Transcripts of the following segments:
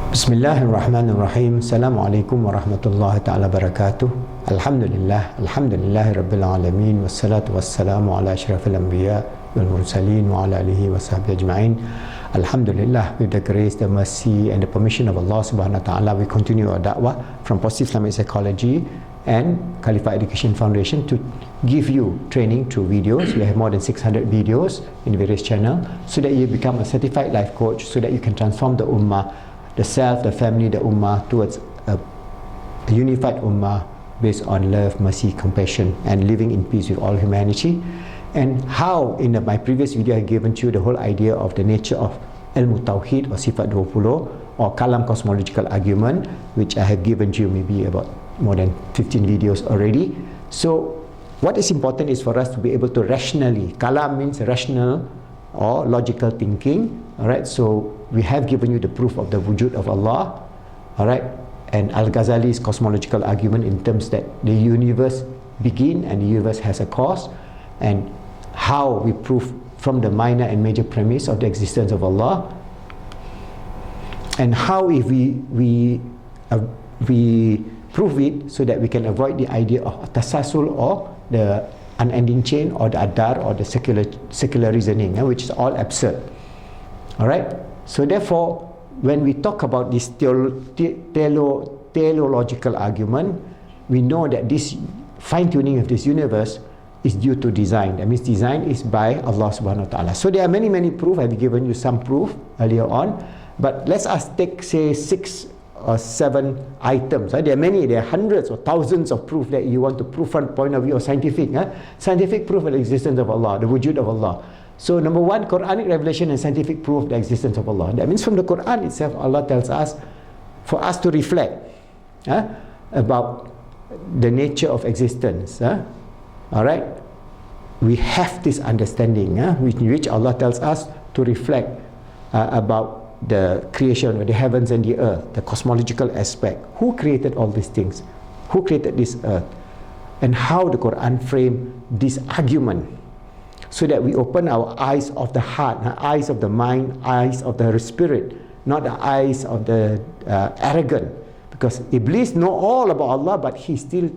Bismillahirrahmanirrahim. Assalamualaikum warahmatullahi ta'ala barakatuh. Alhamdulillahi rabbil alamin. Wassalatu wassalamu ala asyrafil anbiya wal mursalin wa ala alihi wa sahbihi ajma'in. Alhamdulillah, with the grace, the mercy and the permission of Allah subhanahu wa ta'ala, we continue our da'wah from Positive Islamic Psychology and Khalifa Education Foundation to give you training through videos. We have more than 600 videos in various channels so that you become a certified life coach, so that you can transform the ummah, the self, the family, the ummah towards a unified ummah based on love, mercy, compassion and living in peace with all humanity. And how in my previous video I have given to you the whole idea of the nature of ilmu tawhid or sifat 20 or kalam cosmological argument, which I have given to you maybe about more than 15 videos already. So what is important is for us to be able to rationally, kalam means rational or logical thinking, alright. So we have given you the proof of the wujud of Allah, alright, and Al-Ghazali's cosmological argument in terms that the universe begin and the universe has a cause, and how we prove from the minor and major premise of the existence of Allah, and how if we prove it so that we can avoid the idea of tasasul or the unending chain or the adar or the secular reasoning, which is all absurd. Alright, so therefore when we talk about this teleological argument, we know that this fine-tuning of this universe is due to design. That means design is by Allah subhanahu wa ta'ala. So there are many proof. I've given you some proof earlier on, but let's take say 6 or 7 items. There are many, there are hundreds or thousands of proof that you want to prove from the point of view of scientific proof of the existence of Allah, the wujud of Allah. So number one, Qur'anic revelation and scientific proof of the existence of Allah. That means from the Quran itself, Allah tells us for us to reflect about the nature of existence. Alright, we have this understanding which Allah tells us to reflect about the creation of the heavens and the earth, the cosmological aspect. Who created all these things? Who created this earth? And how the Quran framed this argument, so that we open our eyes of the heart, eyes of the mind, eyes of the spirit, not the eyes of the arrogant. Because Iblis know all about Allah, but he still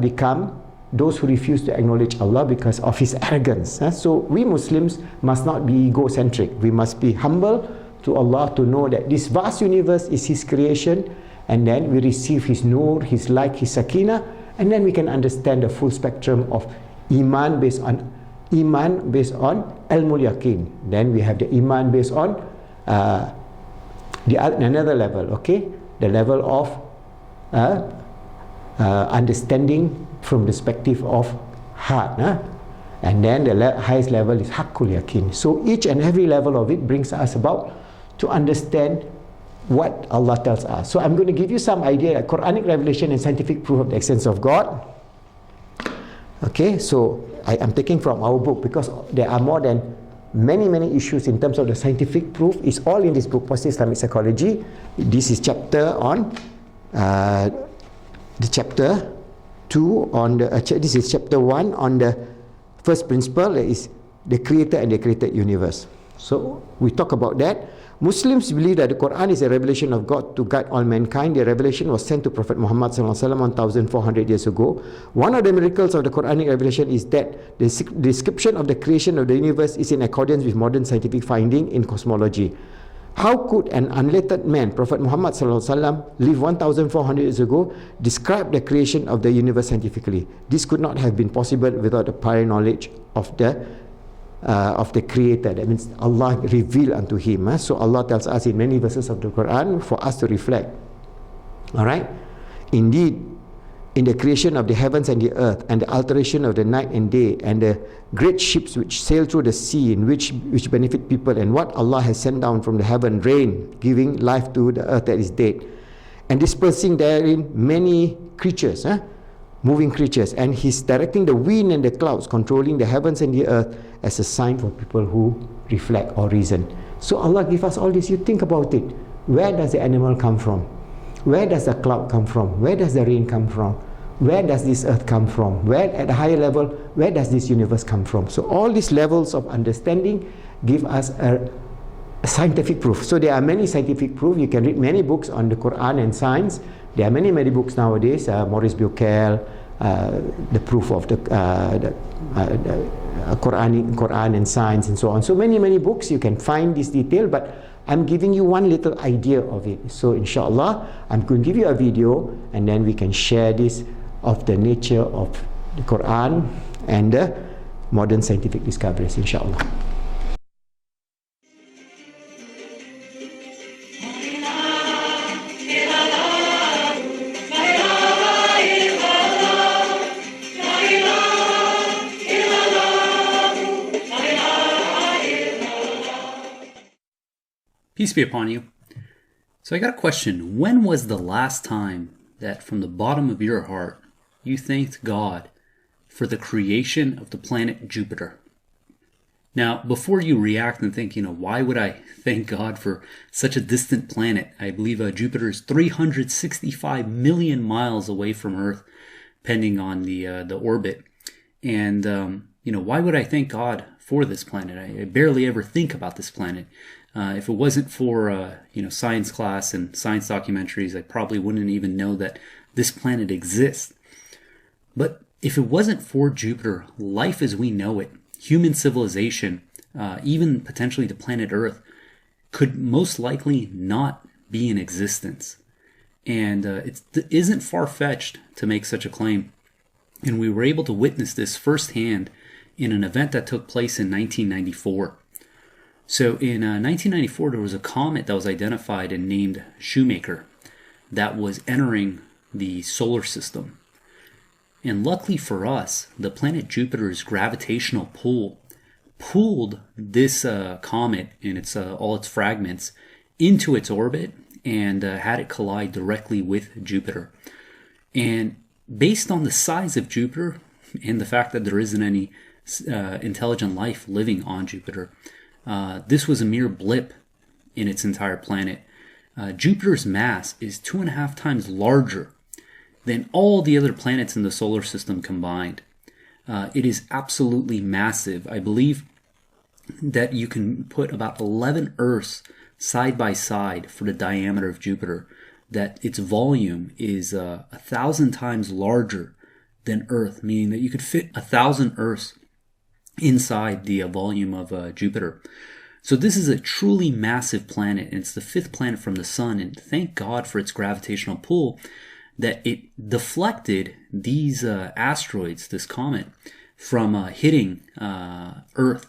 become those who refuse to acknowledge Allah because of his arrogance. So we Muslims must not be egocentric. We must be humble to Allah, to know that this vast universe is His creation, and then we receive His nur, His light, His sakina, and then we can understand the full spectrum of iman based on ilmul yaqeen. Then we have the iman based on another level, okay, the level of understanding from the perspective of heart, and then the highest level is haqqul yaqeen. So each and every level of it brings us about to understand what Allah tells us. So I'm going to give you some idea of Quranic revelation and scientific proof of the existence of God. Okay, so I'm taking from our book because there are more than many issues in terms of the scientific proof. It's all in this book, Positive Islamic Psychology. This is chapter on the chapter 2 on the this is chapter 1 on the first principle, is the creator and the created universe. So we talk about that. Muslims believe that the Quran is a revelation of God to guide all mankind. The revelation was sent to Prophet Muhammad SAW 1,400 years ago. One of the miracles of the Quranic revelation is that the description of the creation of the universe is in accordance with modern scientific finding in cosmology. How could an unlettered man, Prophet Muhammad SAW, live 1,400 years ago, describe the creation of the universe scientifically? This could not have been possible without the prior knowledge of the Creator. That means Allah revealed unto him. So Allah tells us in many verses of the Quran for us to reflect. Alright? Indeed, in the creation of the heavens and the earth, and the alteration of the night and day, and the great ships which sail through the sea, in which benefit people, and what Allah has sent down from the heaven, rain, giving life to the earth that is dead, and dispersing therein many creatures, moving creatures, and He's directing the wind and the clouds, controlling the heavens and the earth, as a sign for people who reflect or reason. So Allah give us all this. You think about it. Where does the animal come from? Where does the cloud come from? Where does the rain come from? Where does this earth come from? Where, at a higher level, where does this universe come from? So all these levels of understanding give us a scientific proof. So there are many scientific proof. You can read many books on the Quran and science. There are many books nowadays. Maurice Bucaille, the proof of the Quran and science and so on. So many books you can find this detail, but I'm giving you one little idea of it. So inshallah, I'm going to give you a video and then we can share this of the nature of the Quran and the modern scientific discoveries, inshallah. Peace be upon you. So I got a question. When was the last time that from the bottom of your heart you thanked God for the creation of the planet Jupiter? Now, before you react and think, why would I thank God for such a distant planet? I believe Jupiter is 365 million miles away from Earth, depending on the orbit. And, why would I thank God for this planet? I barely ever think about this planet. If it wasn't for, science class and science documentaries, I probably wouldn't even know that this planet exists. But if it wasn't for Jupiter, life as we know it, human civilization, even potentially the planet Earth, could most likely not be in existence. And it isn't far-fetched to make such a claim. And we were able to witness this firsthand in an event that took place in 1994. So in 1994, there was a comet that was identified and named Shoemaker that was entering the solar system. And luckily for us, the planet Jupiter's gravitational pull pulled this comet and all its fragments into its orbit and had it collide directly with Jupiter. And based on the size of Jupiter and the fact that there isn't any intelligent life living on Jupiter, this was a mere blip in its entire planet. Jupiter's mass is 2.5 times larger than all the other planets in the solar system combined. It is absolutely massive. I believe that you can put about 11 Earths side by side for the diameter of Jupiter, that its volume is 1,000 times larger than Earth, meaning that you could fit 1,000 Earths inside the volume of Jupiter. So this is a truly massive planet, and it's the 5th planet from the sun, and thank God for its gravitational pull that it deflected these asteroids, this comet, from hitting Earth.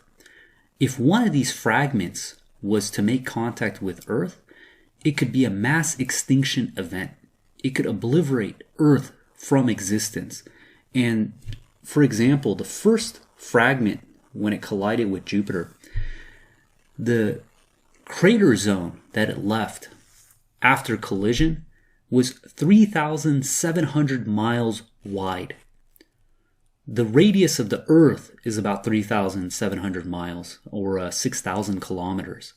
If one of these fragments was to make contact with Earth, it could be a mass extinction event. It could obliterate Earth from existence. And for example, the first fragment, when it collided with Jupiter, the crater zone that it left after collision was 3,700 miles wide. The radius of the Earth is about 3,700 miles, or 6,000 kilometers.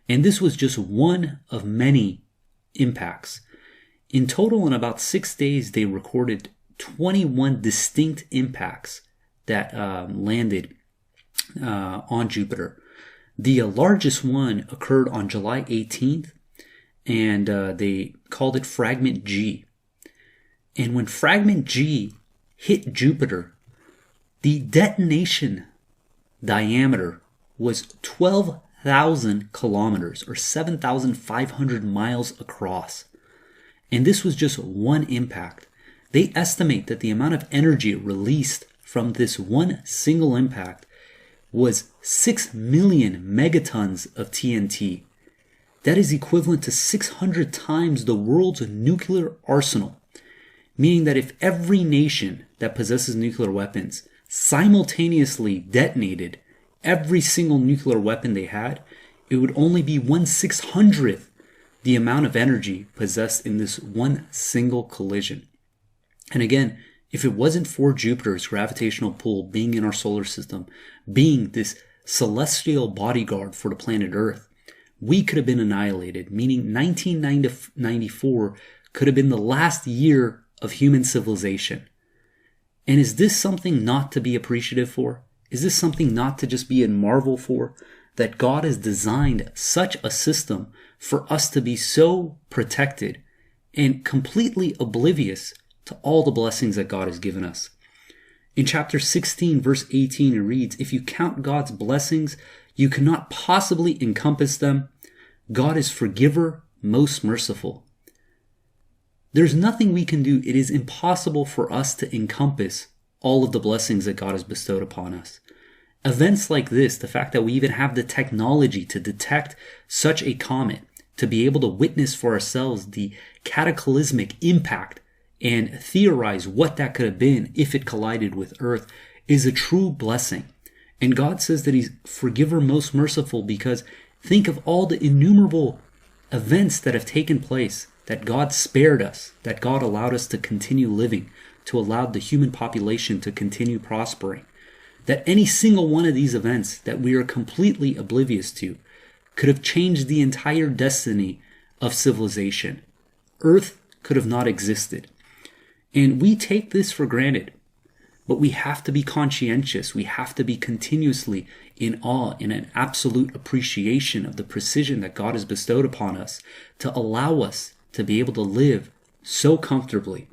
And this was just one of many impacts. In total, in about 6 days, they recorded 21 distinct impacts that landed on Jupiter. The largest one occurred on July 18th, and they called it Fragment G. And when Fragment G hit Jupiter, the detonation diameter was 12,000 kilometers, or 7,500 miles across. And this was just one impact. They estimate that the amount of energy released from this one single impact was 6 million megatons of TNT. That is equivalent to 600 times the world's nuclear arsenal, meaning that if every nation that possesses nuclear weapons simultaneously detonated every single nuclear weapon they had, it would only be 1/600th the amount of energy possessed in this one single collision. And again, if it wasn't for Jupiter's gravitational pull being in our solar system, being this celestial bodyguard for the planet Earth, we could have been annihilated, meaning 1994 could have been the last year of human civilization. And is this something not to be appreciative for? Is this something not to just be in marvel for? that God has designed such a system for us to be so protected and completely oblivious to all the blessings that God has given us. In chapter 16, verse 18, it reads, "If you count God's blessings, you cannot possibly encompass them. God is forgiver, most merciful." There's nothing we can do. It is impossible for us to encompass all of the blessings that God has bestowed upon us. Events like this, the fact that we even have the technology to detect such a comet, to be able to witness for ourselves the cataclysmic impact and theorize what that could have been if it collided with Earth, is a true blessing. And God says that He's forgiver, most merciful, because think of all the innumerable events that have taken place, that God spared us, that God allowed us to continue living, to allow the human population to continue prospering. That any single one of these events that we are completely oblivious to could have changed the entire destiny of civilization. Earth could have not existed. And we take this for granted. But we have to be conscientious. We have to be continuously in awe, in an absolute appreciation of the precision that God has bestowed upon us to allow us to be able to live so comfortably.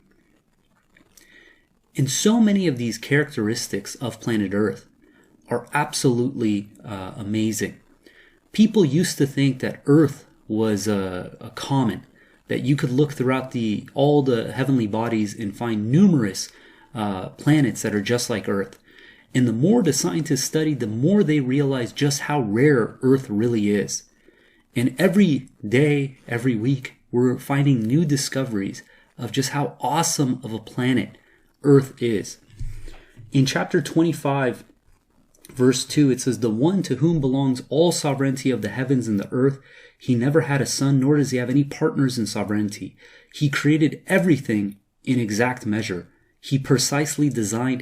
And so many of these characteristics of planet Earth are absolutely amazing. People used to think that Earth was a comet, that you could look throughout all the heavenly bodies and find numerous planets that are just like Earth. And the more the scientists studied, the more they realized just how rare Earth really is. And every day, every week, we're finding new discoveries of just how awesome of a planet Earth is. In chapter 25, verse 2, it says, "The one to whom belongs all sovereignty of the heavens and the earth, He never had a son, nor does He have any partners in sovereignty. He created everything in exact measure. He precisely designed